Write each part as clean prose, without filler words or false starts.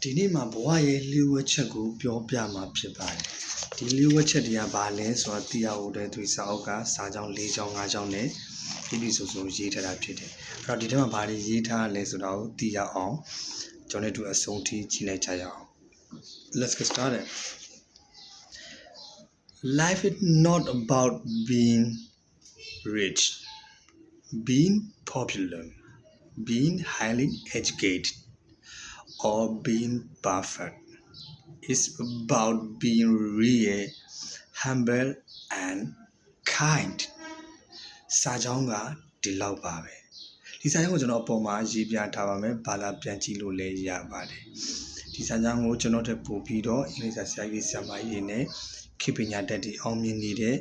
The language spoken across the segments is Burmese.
ဒီနေ့မှာဘဝရဲ့လျှို့ဝှက်ချက်ကိုပြောပြမှာဖြစ်ပါတယ်ဒီလျှို့ဝှက်ချက်တွေကဘာလဲဆိုတော့တရားဟိုတဲ့သူစာအုပ်ကစာကြောင်း၄ကြောင်း၅ကြောင်းနဲ့ပြည့်စုံစုံရေးထားတာဖြစ်တယ်အဲ့တော့ဒီထဲမှာဘာတွေရေးထားလဲဆိုတော့သိရအောင်ကျွန်တော်တို့အဆုံးထိကြည့်လိုက်ကြရအောင် Let's get started Life is not about being rich being popular being highly educated or being perfect. It's about being real, humble and kind. စာကြောင်းကဒီလောက်ပါပဲဒီစာကြောင်းကိုကျွန်တော်အပေါ်မှာရေးပြထားပါမယ်ဘာသာပြန်ကြည့်လို့လည်းရပါတယ်ဒီစာကြောင်းကိုကျွန်တော်တို့ပို့ပြီးတော့အင်္ဂလိပ်စာဆရာကြီးဆရာမကြီးတွေနဲ့ခေပညာတတ်တွေအောင်မြင်နေတဲ့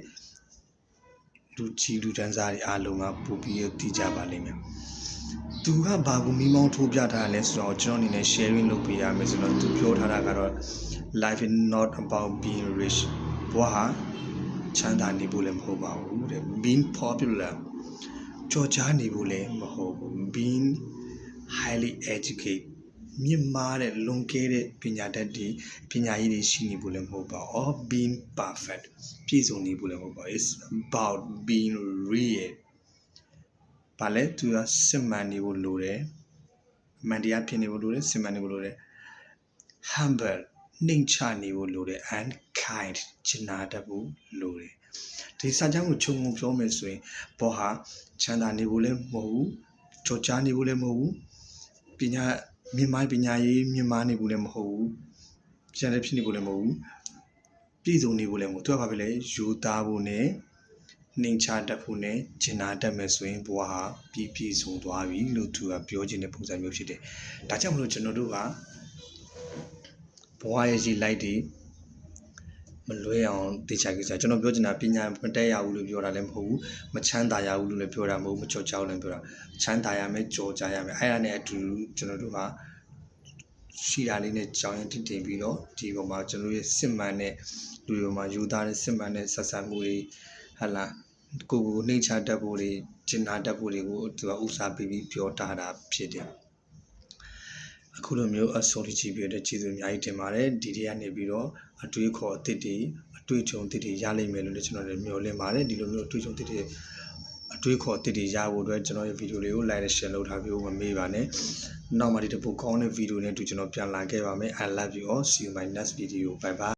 လူကြီးလူတန်းစားတွေအားလုံးကပို့ပြီးသိကြပါလိမ့်မယ်သူကဘာကိုမိမောင်းထိုးပြထားလဲဆိုတော့ကျွန်တော်အနေနဲ့ sharing လုပ်ပေးရမယ်ဆိုတော့သူပြောထားတာကတော့ life is not about being rich ဘဝဟာချမ်းသာနေဖို့လည်းမဟုတ်ပါဘူးတဲ့ being popular ကြော်ကြားနေဖို့လည်းမဟုတ်ဘူး being highly educated မြင့်မားတဲ့လွန်ကဲတဲ့ပညာတတ်တွေပညာရေးတွေရှိနေဖို့လည်းမဟုတ်ပါဘူး or being perfect ပြည့်စုံနေဖို့လည်းမဟုတ်ပါဘူး it's about being realဘာလဲသူကစစ်မှန်နေဖို့လိုတယ်အမှန်တရားဖြစ်နေဖို့လိုတယ်စစ်မှန်နေဖို့လိုတယ် humble နှိမ်ချနေဖို့လိုတယ် and kind ချစ်နာတတ်ဖို့လိုတယ်ဒီစာကြောင်းကိုခြုံငုံပြောမယ်ဆိုရင်ဘောဟာချမ်းသာနေဖို့လည်းမဟုတ်ဘူးကြော်ကြားနေဖို့လည်းမဟုတ်ဘူးပညာမြင့်မားပညာရေးမြင့်မားနေဖို့လည်းမဟုတ်ဘူးကျန်တဲ့ဖြစ်နေဖို့လည်းမဟုတ်ဘူးပြည့်စုံနေဖို့လည်းမဟုတ်သူကဘာဖြစ်လဲယူသားဖို့နဲ့နှိမ်ချတတ်ဖို့နဲ့ကျင်နာတတ်မယ်ဆိုရင်ဘဝဟာပြည့်စုံသွားပြီလို့သူကပြောချင်တဲ့ပုံစံမျိုးဖြစ်တယ်။ဒါကြောင့်မလို့ကျွန်တော်တို့ကဘဝရဲ့ကြီးလိုက်တွေမလွဲအောင်သိချကိစ္စကျွန်တော်ပြောချင်တာပညာမတက်ရဘူးလို့ပြောတာလည်းမဟုတ်ဘူးမချမ်းသာရဘူးလို့လည်းပြောတာမဟုတ်ဘူးမကြောက်ကြောက်လည်းပြောတာချမ်းသာရမယ်ကြော်ကြရမယ်အဲ့ဒါနဲ့အတူကျွန်တော်တို့ကရှိတာလေးနဲ့ကြောင်းရင်တင်ပြီးတော့ဒီပေါ်မှာကျွန်တော်ရဲ့စစ်မှန်တဲ့လူတွေမှာယူသားတဲ့စစ်မှန်တဲ့ဆက်ဆံမှုတွေဟလာကိုနှိမ့်ချတတ်ဖို့တွေကျင်နာတတ်ဖို့တွေကိုသူကဥစားပေးပြီးပြောထားတာဖြစ်တယ်အခုလိုမျိုးအဆုံးထိကြည့်ပြတဲ့ကျေးဇူးအများကြီးတင်ပါတယ်ဒီတည်းကနေပြီးတော့အတွေးခေါ်အသစ်တွေအတွေးချုံအသစ်တွေရလိမ့်မယ်လို့လည်းကျွန်တော်လည်းမျှော်လင့်ပါတယ်ဒီလိုမျိုးအတွေးချုံအသစ်တွေအတွေးခေါ်အသစ်တွေရဖို့အတွက်ကျွန်တော်ရဲ့ဗီဒီယိုလေးကို like နဲ့ share လုပ်ထားပြီးမမေ့ပါနဲ့နောက်မှဒီတပုတ်ကောင်းတဲ့ဗီဒီယိုနဲ့တူကျွန်တော်ပြန်လာခဲ့ပါမယ် I love you all see you in my next video bye bye